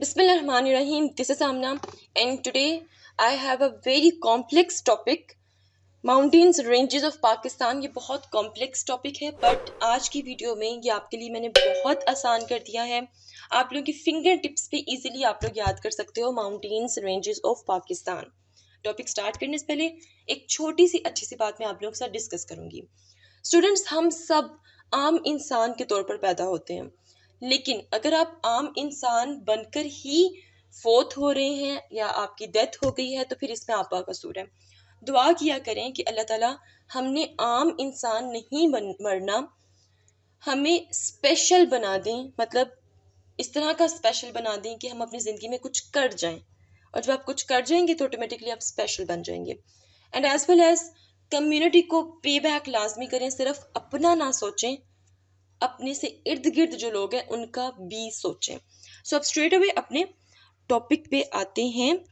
Bismillahirrahmanirrahim. This is Amna, and today I have a very complex topic. Mountains ranges of Pakistan ये बहुत complex topic है, but आज की video में ये आपके लिए मैंने बहुत आसान कर दिया है. आप लोगों की फिंगर टिप्स पे इजीली आप लोग याद कर सकते हो mountains ranges of Pakistan. Topic start करने से पहले एक छोटी सी अच्छी सी बात मैं आप लोगों के साथ डिस्कस करूंगी. स्टूडेंट्स, हम सब आम इंसान के तौर पर पैदा होते हैं, लेकिन अगर आप आम इंसान बनकर ही फोत हो रहे हैं या आपकी डेथ हो गई है तो फिर इसमें आपका कसूर है. दुआ किया करें कि अल्लाह ताला हमने आम इंसान नहीं मरना, हमें स्पेशल बना दें. मतलब इस तरह का स्पेशल बना दें कि हम अपनी ज़िंदगी में कुछ कर जाएं, और जब आप कुछ कर जाएंगे तो ऑटोमेटिकली आप स्पेशल बन जाएंगे. And as well as community को पे बैक लाजमी करें. सिर्फ अपना ना सोचें, अपने से इर्द गिर्द जो लोग हैं उनका भी सोचें. सो अब स्ट्रेट अवे अपने टॉपिक पे आते हैं.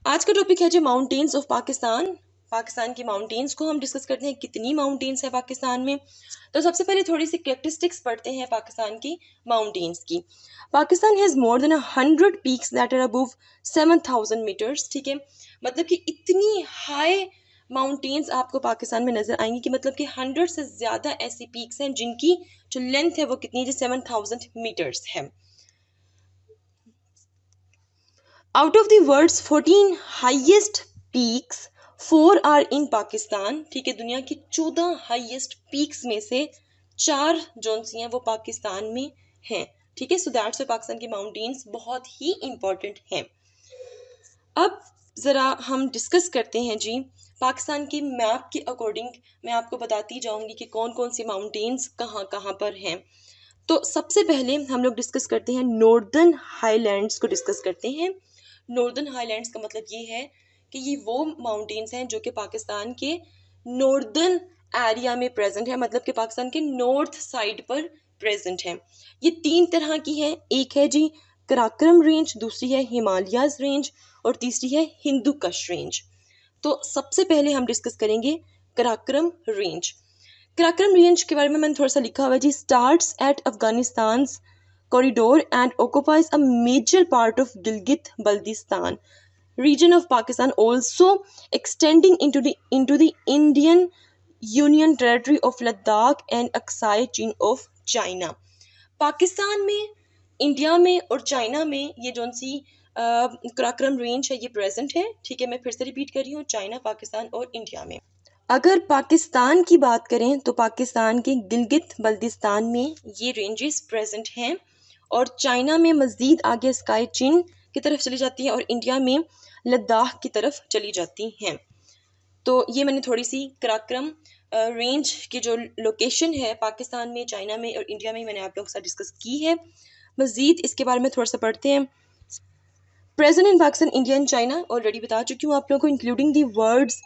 आज का टॉपिक है जो माउंटेन्स ऑफ पाकिस्तान. पाकिस्तान की माउंटेन्स को हम डिस्कस करते हैं, कितनी माउंटेन्स है पाकिस्तान में. तो सबसे पहले थोड़ी सी कैरेक्टरिस्टिक्स पढ़ते हैं पाकिस्तान की माउंटेन्स की. Pakistan has more than 100 peaks that are above 7,000 metres. ठीक है, मतलब कि इतनी हाई माउंटेन्स आपको पाकिस्तान में नजर आएंगी कि मतलब कि 100 से ज़्यादा ऐसी पीक्स हैं जिनकी जो लेंथ है वो कितनी है, 7,000 मीटर्स है. Out of the world's 14 highest peaks, 4 are in Pakistan. ठीक है, दुनिया की 14 हाईएस्ट पीक्स में से 4 जोन सी हैं वो पाकिस्तान में हैं. ठीक है, सो दैट्स पाकिस्तान की माउंटेन्स बहुत ही इंपॉर्टेंट हैं. अब ज़रा हम डिस्कस करते हैं जी. पाकिस्तान के मैप के अकॉर्डिंग मैं आपको बताती जाऊंगी कि कौन कौन सी माउंटेन्स कहाँ कहाँ पर हैं. तो सबसे पहले हम लोग डिस्कस करते हैं नॉर्दर्न हाईलैंड्स को डिस्कस करते हैं. नॉर्दर्न हाईलैंड्स का मतलब ये है कि ये वो माउंटेन्स हैं जो कि पाकिस्तान के नॉर्दर्न एरिया में प्रेजेंट है, मतलब कि पाकिस्तान के नॉर्थ साइड पर प्रेजेंट है. ये 3 तरह की है. एक है जी कराक्रम रेंज, दूसरी है हिमालयाज रेंज, और तीसरी है हिंदू कश रेंज. तो सबसे पहले हम डिस्कस करेंगे कराक्रम रेंज. कराक्रम रेंज के बारे में मैंने थोड़ा सा लिखा हुआ है जी. Starts at Afghanistan corridor and occupies a major part of Gilgit-Baltistan region of Pakistan, also extending into the Indian Union territory of Ladakh and Aksai Chin of China. Pakistan में, इंडिया में और चाइना में ये जोन सी कराक्रम रेंज है ये present है. ठीक है, मैं फिर से रिपीट कर रही हूँ, चाइना, पाकिस्तान और इंडिया में. अगर पाकिस्तान की बात करें तो पाकिस्तान के गिलगित बल्तिस्तान में ये रेंजेस प्रेजेंट हैं, और चाइना में मज़ीद आगे स्काई चीन की तरफ चली जाती है, और इंडिया में लद्दाख की तरफ चली जाती हैं. तो ये मैंने थोड़ी सी कराक्रम रेंज की जो लोकेशन है पाकिस्तान में, चाइना में और इंडिया में मैंने आप लोगों के साथ डिस्कस की है. मज़ीद इसके बारे में थोड़ा सा पढ़ते हैं. Present in Pakistan, India and China already बता चुकी हूँ आप लोगों को. Including the words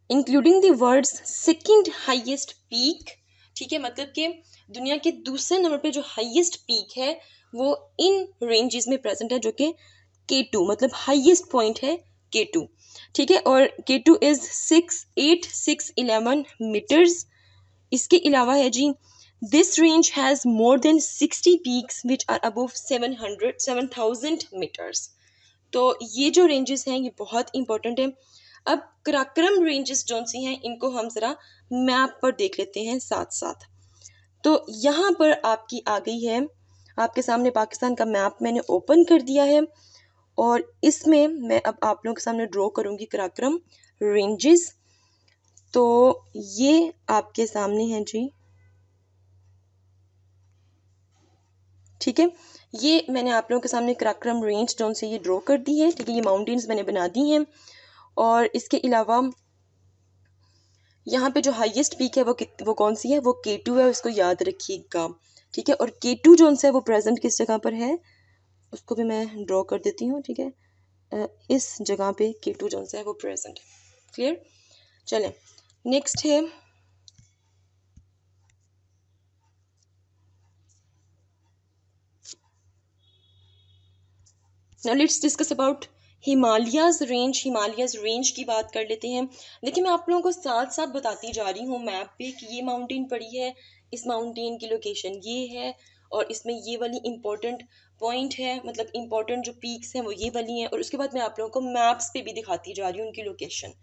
including the words second highest peak. ठीक है, मतलब कि दुनिया के दूसरे नंबर पे जो हाईएस्ट पीक है वो इन रेंजेस में प्रेजेंट है, जो कि K2 मतलब हाईएस्ट पॉइंट है K2. ठीक है, और K2 इज 6,8,611 मीटर्स. इसके अलावा है जी this range has more than 60 peaks which are above 7,000 metres. तो ये जो रेंजेस हैं ये बहुत इंपॉर्टेंट है. अब कराक्रम रेंजेस जोन सी हैं इनको हम ज़रा मैप पर देख लेते हैं साथ साथ. तो यहाँ पर आपकी आ गई है, आपके सामने पाकिस्तान का मैप मैंने ओपन कर दिया है, और इसमें मैं अब आप लोगों के सामने ड्रॉ करूँगी कराक्रम रेंजेस. तो ये आपके सामने है जी. ठीक है, ये मैंने आप लोगों के सामने कराक्रम रेंज जोन से ये ड्रॉ कर दी है. ठीक है, ये माउंटेन्स मैंने बना दी हैं, और इसके अलावा यहाँ पे जो हाईएस्ट पीक है वो कौन सी है, वो K2 है, उसको याद रखिएगा. ठीक है, और K2 जोन सा है वो प्रेजेंट किस जगह पर है उसको भी मैं ड्रॉ कर देती हूँ. ठीक है, इस जगह पे K2 जोन सा है वो प्रेजेंट. क्लियर. चलें, नेक्स्ट है now let's discuss about Himalayas range की बात कर लेते हैं। देखिए मैं आप लोगों को साथ साथ बताती जा रही हूँ मैप पे कि ये माउंटेन पड़ी है, इस माउंटेन की लोकेशन ये है, और इसमें ये वाली इम्पोर्टेंट पॉइंट है, मतलब इम्पोर्टेंट जो पीक्स हैं वो ये वाली हैं, और उसके बाद मैं आप लोगों को मैप्स पे भी दिखाती जा रही हूँ उनकी लोकेशन।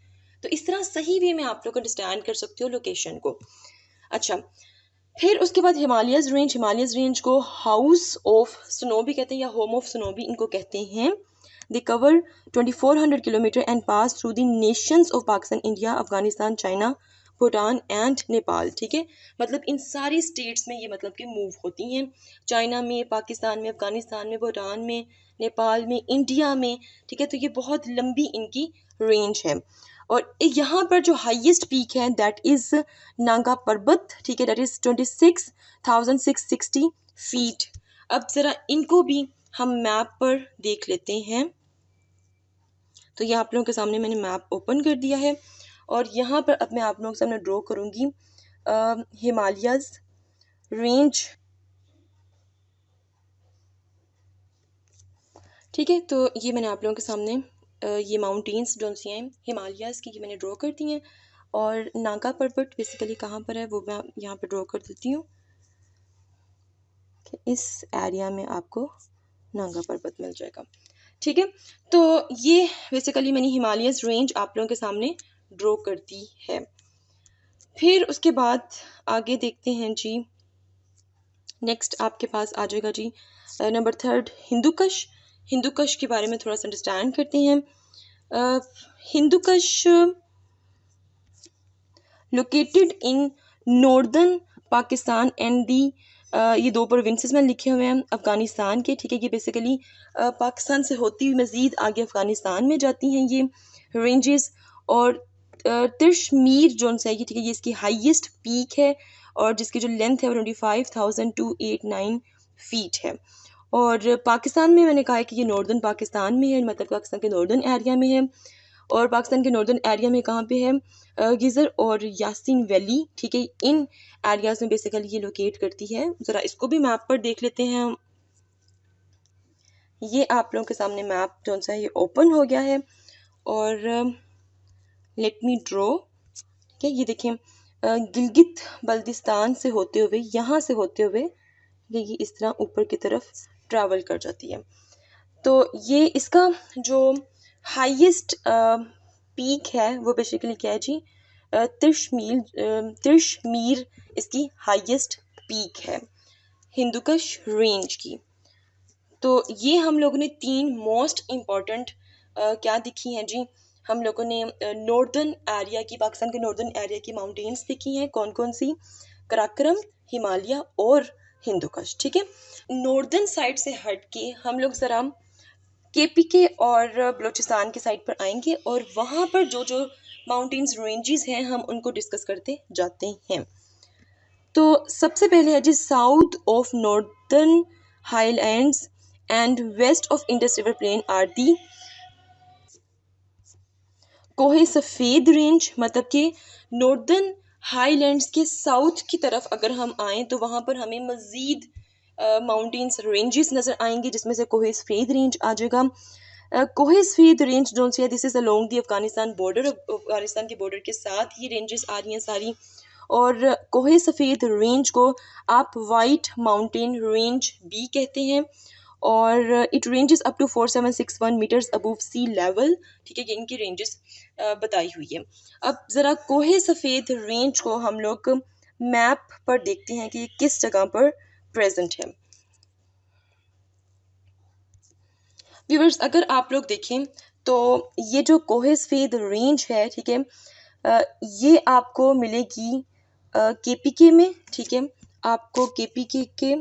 तो इस तरह सही वे में आप लोग अंडरस्टैंड कर सकते हो लोकेशन को। अच्छा, फिर उसके बाद हिमालयस रेंज को हाउस ऑफ स्नो भी कहते हैं या होम ऑफ स्नो भी इनको कहते हैं। They cover 2400 kilometre and pass through the nations of Pakistan, India, Afghanistan, China, Bhutan and Nepal. ठीक है, मतलब इन सारी स्टेट्स में ये मतलब कि मूव होती हैं, चाइना में, पाकिस्तान में, अफगानिस्तान में, भूटान में, नेपाल में, इंडिया में। ठीक है, तो ये बहुत लंबी इनकी रेंज है। और यहाँ पर जो हाईएस्ट पीक है दैट इज नागा पर्वत। ठीक है, दैट इज 26,660 फीट। अब जरा इनको भी हम मैप पर देख लेते हैं। तो ये आप लोगों के सामने मैंने मैप ओपन कर दिया है, और यहाँ पर अब मैं आप लोगों के सामने ड्रॉ करूँगी हिमालयाज रेंज। ठीक है, तो ये मैंने आप लोगों के सामने ये माउंटेन्स जो सी हैं हिमालयाज़ की, ये मैंने ड्रॉ कर दी हैं। और नागा पर्वत बेसिकली कहाँ पर है वो मैं यहाँ पर ड्रॉ कर देती हूँ कि इस एरिया में आपको नागा पर्वत मिल जाएगा। ठीक है, तो ये बेसिकली मैंने हिमालयस रेंज आप लोगों के सामने ड्रॉ कर दी है। फिर उसके बाद आगे देखते हैं जी, नेक्स्ट आपके पास आ जाएगा जी नंबर 3 हिंदुकश। हिंदुकश के बारे में थोड़ा सा अंडरस्टैंड करते हैं। Hindukush located in northern Pakistan and the, ये 2 प्रोविंसेस में लिखे हुए हैं अफ़गानिस्तान के। ठीक है, ये बेसिकली पाकिस्तान से होती हुई मज़ीद आगे अफ़गानिस्तान में जाती हैं ये रेंजेस। और तिरशमीर जो है ये, ठीक है, ये इसकी हाईएस्ट पीक है, और जिसकी जो लेंथ है वो 25,289 फीट है। और पाकिस्तान में मैंने कहा है कि ये नॉर्दर्न पाकिस्तान में है, मतलब पाकिस्तान के नॉर्दर्न एरिया में है। और पाकिस्तान के नॉर्दर्न एरिया में कहाँ पे है, गिज़र और यासीन वैली। ठीक है, इन एरियाज़ में बेसिकली ये लोकेट करती है। ज़रा इसको भी मैप पर देख लेते हैं हम। ये आप लोगों के सामने मैप जो सा ये ओपन हो गया है, और लेट मी ड्रॉ। ठीक है, ये देखें गिलगित बल्तिस्तान से होते हुए, यहाँ से होते हुए ये इस तरह ऊपर की तरफ ट्रैवल कर जाती है। तो ये इसका जो हाईएस्ट पीक है वो बेसिकली क्या है जी, तिरशमीर इसकी हाईएस्ट पीक है हिंदुकश रेंज की। तो ये हम लोगों ने 3 मोस्ट इम्पॉर्टेंट क्या दिखी हैं जी, हम लोगों ने नॉर्दर्न एरिया की, पाकिस्तान के नॉर्दर्न एरिया की माउंटेन्स देखी हैं। कौन कौन सी? कराक्रम, हिमालय और हिंदुकश। ठीक है, नॉर्दर्न साइड से हट के हम लोग ज़रा केपीके और बलूचिस्तान के साइड पर आएंगे, और वहाँ पर जो जो माउंटेन्स रेंजेस हैं हम उनको डिस्कस करते जाते हैं। तो सबसे पहले है जी south of northern highlands and west of Indus river plain are the Kohe Safed range. मतलब कि नॉर्दर्न हाईलैंड्स के साउथ की तरफ अगर हम आएँ तो वहाँ पर हमें मज़ीद माउंटेन्स रेंजेस नज़र आएंगे, जिसमें से कोहे सफ़ेद रेंज आ जाएगा। कोहे सफ़ेद रेंज जो सी है this is along the Afghanistan border, Afghanistan के बॉर्डर के साथ ये रेंजेस आ रही हैं सारी। और कोहे सफ़ेद रेंज को आप वाइट माउंटेन रेंज भी कहते हैं, और it ranges up to 4761 metres above sea level. ठीक है, ये इनकी रेंजेस बताई हुई है। अब ज़रा कोहे सफ़ेद रेंज को हम लोग मैप पर देखते हैं कि ये किस जगह पर प्रेजेंट है। व्यूअर्स, अगर आप लोग देखें तो ये जो कोहे सफ़ेद रेंज है, ठीक है, ये आपको मिलेगी केपीके में। ठीक है, आपको केपीके के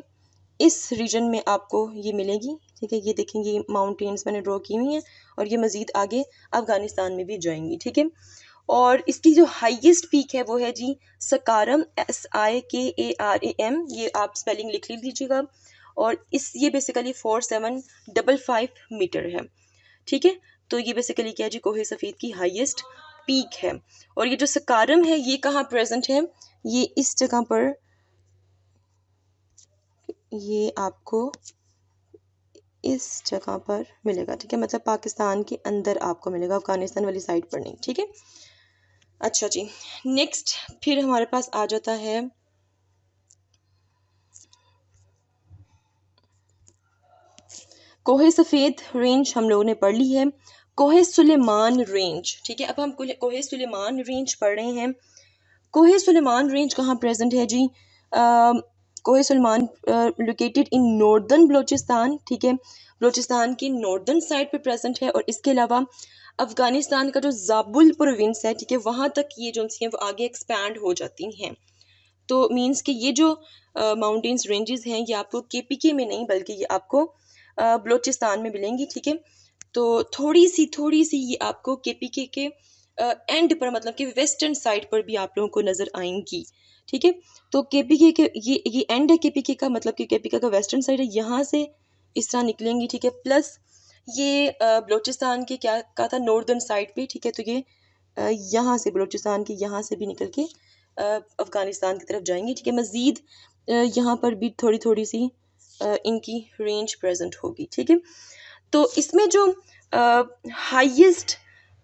इस रीजन में आपको ये मिलेगी। ठीक है, ये देखेंगे माउंटेन्स मैंने ड्रॉ की हुई हैं, और ये मज़ीद आगे अफ़गानिस्तान में भी जाएंगी। ठीक है, और इसकी जो हाईएस्ट पीक है वो है जी सकारम, SIKARAM, ये आप स्पेलिंग लिख लीजिएगा। और इस ये बेसिकली 4755 मीटर है। ठीक है, तो ये बेसिकली क्या है जी कोहे सफ़ेद की हाईएस्ट पीक है। और ये जो सकारम है ये कहाँ प्रेजेंट है, ये इस जगह पर, ये आपको इस जगह पर मिलेगा, ठीक है, मतलब पाकिस्तान के अंदर आपको मिलेगा, अफगानिस्तान वाली साइड पर नहीं, ठीक है। अच्छा जी, नेक्स्ट फिर हमारे पास आ जाता है कोहे सफ़ेद रेंज, हम लोगों ने पढ़ ली है। कोहे सुलेमान रेंज, ठीक है, अब हम कोहे सुलेमान रेंज पढ़ रहे हैं। कोहे सुलेमान रेंज कहाँ प्रेजेंट है जी? Kohe Suleman located in northern Balochistan, ठीक है, बलोचिस्तान की नॉर्दर्न साइड पे प्रेजेंट है। और इसके अलावा अफगानिस्तान का जो जाबुल प्रोविंस है, ठीक है, वहाँ तक ये जो सी हैं वो आगे एक्सपैंड हो जाती हैं। तो मीन्स कि ये जो माउंटेन्स रेंजेस हैं ये आपको केपीके में नहीं बल्कि ये आपको बलोचिस्तान में मिलेंगी, ठीक है। तो थोड़ी सी ये आपको केपीके के एंड पर, मतलब कि वेस्टर्न साइड पर भी आप लोगों को नज़र आएंगी, ठीक है। तो केपीके के ये एंड है केपीके का, मतलब कि केपीके का वेस्टर्न साइड है, यहाँ से इस तरह निकलेंगी, ठीक है। प्लस ये बलोचिस्तान के क्या कहा था, नॉर्दर्न साइड पे, ठीक है। तो ये यहाँ से बलोचिस्तान के यहाँ से भी निकल के अफगानिस्तान की तरफ जाएंगी, ठीक है। मज़ीद यहाँ पर भी थोड़ी थोड़ी सी इनकी रेंज प्रेजेंट होगी, ठीक है। तो इसमें जो हाईएस्ट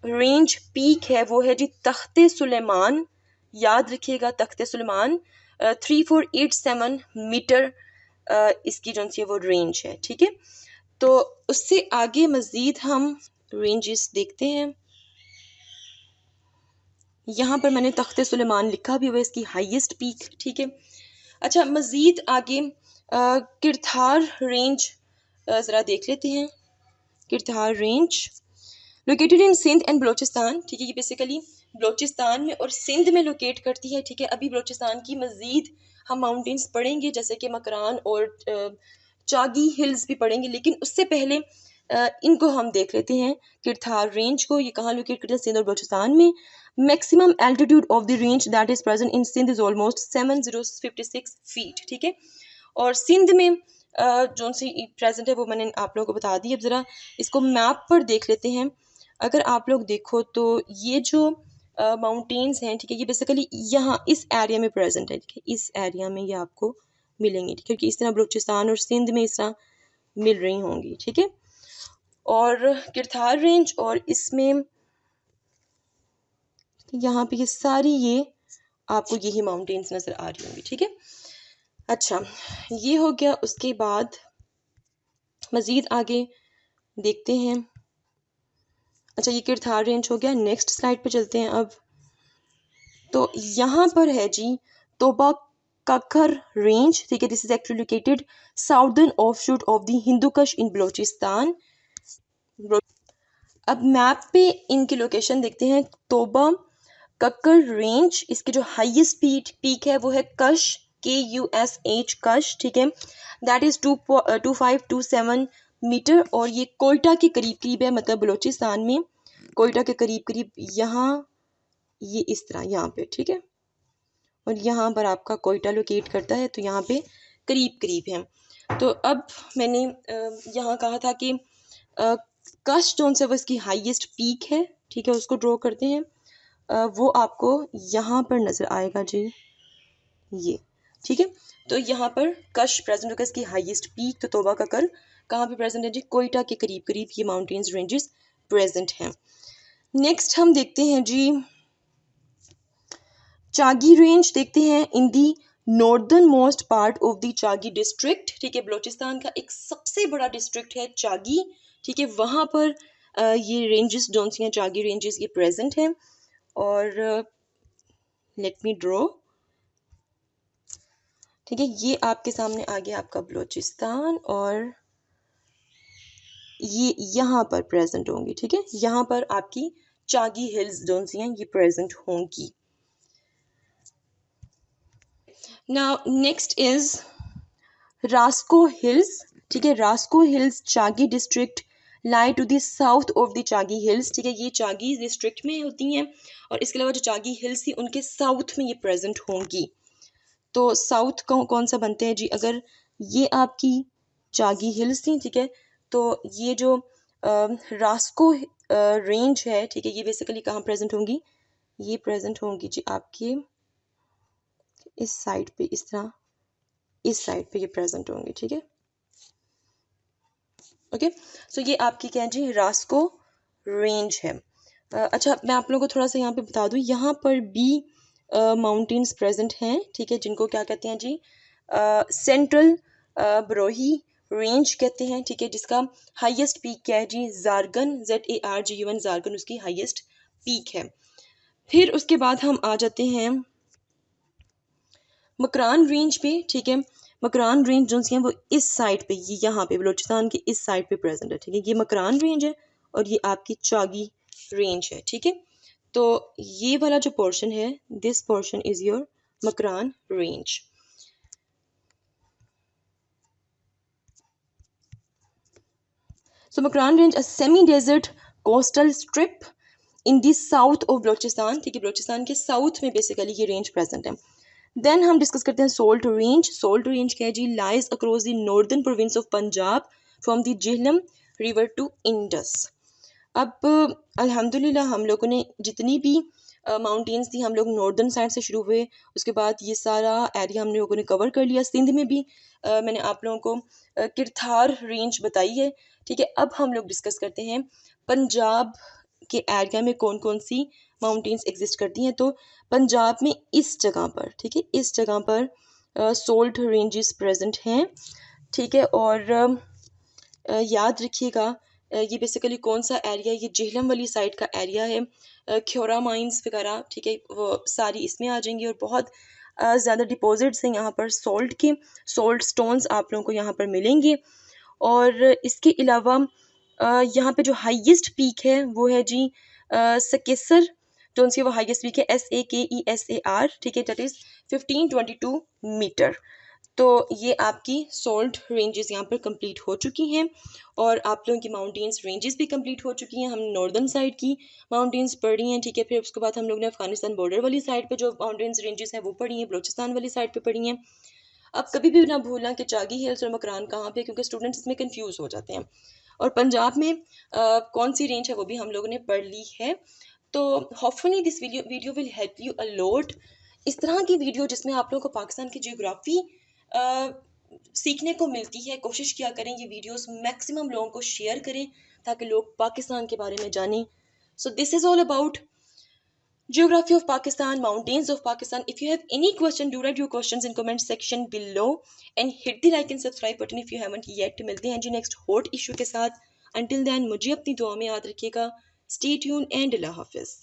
रेंज पीक है वो है जी तख्ते सुलेमान, याद रखिएगा, तख्ते सुलेमान 3487 मीटर इसकी जो सी है वो रेंज है, ठीक है। तो उससे आगे मज़ीद हम रेंजेस देखते हैं। यहाँ पर मैंने तख्ते सुलेमान लिखा भी हुआ है, इसकी हाईएस्ट पीक, ठीक है। अच्छा, मज़ीद आगे किरथार रेंज ज़रा देख लेते हैं। Kirthar range located in Sindh and Balochistan, ठीक है, ये बेसिकली बलोचिस्तान में और सिंध में लोकेट करती है, ठीक है। अभी बलोचिस्तान की मज़ीद हम माउंटेन्स पढ़ेंगे जैसे कि मकरान और चागी हिल्स भी पढ़ेंगे, लेकिन उससे पहले इनको हम देख लेते हैं। किरथार रेंज को ये कहाँ लोकेट करते हैं? सिंध और बलोचिस्तान में। Maximum altitude of the range that is present in Sindh is almost 7056 feet, ठीक है। और सिंध में जो सी प्रेजेंट है वो मैंने आप लोगों को बता दी। अब ज़रा इसको मैप पर देख लेते हैं। अगर आप लोग देखो तो ये जो माउंटेन्स हैं, ठीक है, ये बेसिकली यहाँ इस एरिया में प्रेजेंट है, ठीक है, इस एरिया में ये आपको मिलेंगी, ठीक है, क्योंकि इस तरह बलूचिस्तान और सिंध में इस तरह मिल रही होंगी, ठीक है। और किरथार रेंज और इसमें यहाँ पे ये सारी ये आपको यही माउंटेन्स नज़र आ रही होंगी, ठीक है। अच्छा, ये हो गया। उसके बाद मज़ीद आगे देखते हैं। अच्छा, ये किरथार रेंज हो गया। नेक्स्ट स्लाइड पे चलते हैं अब। तो यहाँ पर है जी तोबा ककर रेंज, ठीक है, this is actually located southern offshoot of the Hindu कश इन बलोचिस्तान। अब मैप पे इनकी लोकेशन देखते हैं। तोबा कक्कर रेंज, इसकी जो हाईएस्ट पीक है वो है कश, KUSH कश, ठीक है, दैट इज 2527 मीटर। और ये कोयटा के करीब करीब है, मतलब बलोचिस्तान में कोयटा के करीब करीब यहाँ ये इस तरह यहाँ पे, ठीक है। और यहाँ पर आपका कोयटा लोकेट करता है, तो यहाँ पे करीब करीब है। तो अब मैंने यहाँ कहा था कि कश जोन से वो इसकी हाईएस्ट पीक है, ठीक है, उसको ड्रॉ करते हैं। वो आपको यहाँ पर नज़र आएगा जी, ये, ठीक है। तो यहाँ पर कश प्रेजेंट होगा, इसकी हाईएस्ट पीक। तो तोबा ककर कहाँ पे प्रेजेंट है जी? कोयटा के करीब करीब ये माउंटेन्स रेंजेस प्रेजेंट हैं। नेक्स्ट हम देखते हैं जी चागी रेंज, देखते हैं in the northern most part of the Chagai district, ठीक है, बलोचिस्तान का एक सबसे बड़ा डिस्ट्रिक्ट है चागी, ठीक है, वहाँ पर ये रेंजेस जोन सी हैं, चागी रेंजेस ये प्रेजेंट हैं। और लेट मी ड्रॉ, ठीक है, ये आपके सामने आ गया आपका बलोचिस्तान और ये यहाँ पर प्रेजेंट होंगी, ठीक है, यहाँ पर आपकी चागी हिल्स जोन सी हैं ये प्रेजेंट होंगी। Now next is Raskoh hills, ठीक है, Raskoh hills Chagi district lie to the south of the Chagi hills, ठीक है, ये चागी डिस्ट्रिक्ट में होती हैं। और इसके अलावा जो चागी हिल्स थी उनके साउथ में ये प्रेजेंट होंगी। तो साउथ कौन सा बनते हैं जी? अगर ये आपकी चागी हिल्स थी, ठीक है, तो ये जो रास्को रेंज है, ठीक है, ये बेसिकली कहाँ प्रेजेंट होंगी? ये प्रेजेंट होंगी जी आपके इस साइड पे, इस तरह इस साइड पे ये प्रेजेंट होंगे, ठीक है। ओके, सो ये आपकी क्या है जी, रास्को रेंज है। अच्छा, मैं आप लोगों को थोड़ा सा यहाँ पे बता दूँ, यहाँ पर भी माउंटेन्स प्रेजेंट हैं, ठीक है, जिनको क्या कहते हैं जी, सेंट्रल बरोही रेंज कहते हैं, ठीक है, जिसका हाईएस्ट पीक क्या है जी, जारगन, ZARGUN, जारगन उसकी हाईएस्ट पीक है। फिर उसके बाद हम आ जाते हैं मकरान रेंज पे, ठीक है। मकरान रेंज जो है वो इस साइड पे, ये यहाँ पे बलोचिस्तान के इस साइड पे प्रेजेंट है, ठीक है। ये मकरान रेंज है और ये आपकी चागी रेंज है, ठीक है। तो ये वाला जो पोर्शन है, this portion is your Makran range. So Makran Range, a semi-desert coastal strip in the south of Balochistan, ठीक है, बलोचिस्तान के साउथ में बेसिकली ये रेंज प्रेजेंट है। देन हम डिस्कस करते हैं सोल्ट रेंज। सोल्ट रेंज क्या है जी, lies across the northern province of Punjab from the Jhelum river to Indus. अब अल्हम्दुलिल्लाह हम लोगों ने जितनी भी माउंटेन्स थी, हम लोग नॉर्दर्न साइड से शुरू हुए, उसके बाद ये सारा एरिया हम लोगों ने कवर कर लिया। सिंध में भी मैंने आप लोगों को किरथार रेंज बताई है, ठीक है। अब हम लोग डिस्कस करते हैं पंजाब के एरिया में कौन कौन सी माउंटेन्स एग्जिस्ट करती हैं। तो पंजाब में इस जगह पर, ठीक है, इस जगह पर सोल्ट रेंजेस प्रेजेंट हैं, ठीक है। और याद रखिएगा, ये बेसिकली कौन सा एरिया, ये जेहलम वाली साइड का एरिया है। ख्योरा माइंस वगैरह, ठीक है, वो सारी इसमें आ जाएंगी। और बहुत ज़्यादा डिपॉजिट्स हैं यहाँ पर सॉल्ट के, सॉल्ट स्टोन्स आप लोगों को यहाँ पर मिलेंगे। और इसके अलावा यहाँ पे जो हाईएस्ट पीक है वो है जी सकेसर, जो सी वो हाईएस्ट पीक है, SAKESAR, ठीक है, दैट इज़ 1522 मीटर। तो ये आपकी सोल्ट रेंजेस यहाँ पर कंप्लीट हो चुकी हैं और आप लोगों की माउंटेन्स रेंजेस भी कंप्लीट हो चुकी हैं। हम नॉर्दर्न साइड की माउंटेन्स पढ़ी हैं, ठीक है। फिर उसके बाद हम लोग ने अफगानिस्तान बॉर्डर वाली साइड पे जो माउंटेन्स रेंजेस हैं वो पढ़ी हैं, बलोचिस्तान वाली साइड पे पढ़ी हैं। अब कभी भी ना भूलना कि चागी हिल्स और मकरान कहाँ पे, क्योंकि स्टूडेंट्स इसमें कंफ्यूज हो जाते हैं। और पंजाब में कौन सी रेंज है वो भी हम लोगों ने पढ़ ली है। तो hopefully this video will help you a lot. इस तरह की वीडियो जिसमें आप लोगों को पाकिस्तान की जियोग्राफी सीखने को मिलती है, कोशिश किया करें ये वीडियोस मैक्सिमम लोगों को शेयर करें ताकि लोग पाकिस्तान के बारे में जानें। So this is all about Geography of Pakistan, Mountains of Pakistan. If you have any question, do write your questions in comment section below and hit the like and subscribe button if you haven't yet. मिलते हैं जी next hot issue के साथ। Until then मुझे अपनी दुआ में याद रखिएगा। Stay tuned and अल्लाह हाफिज़।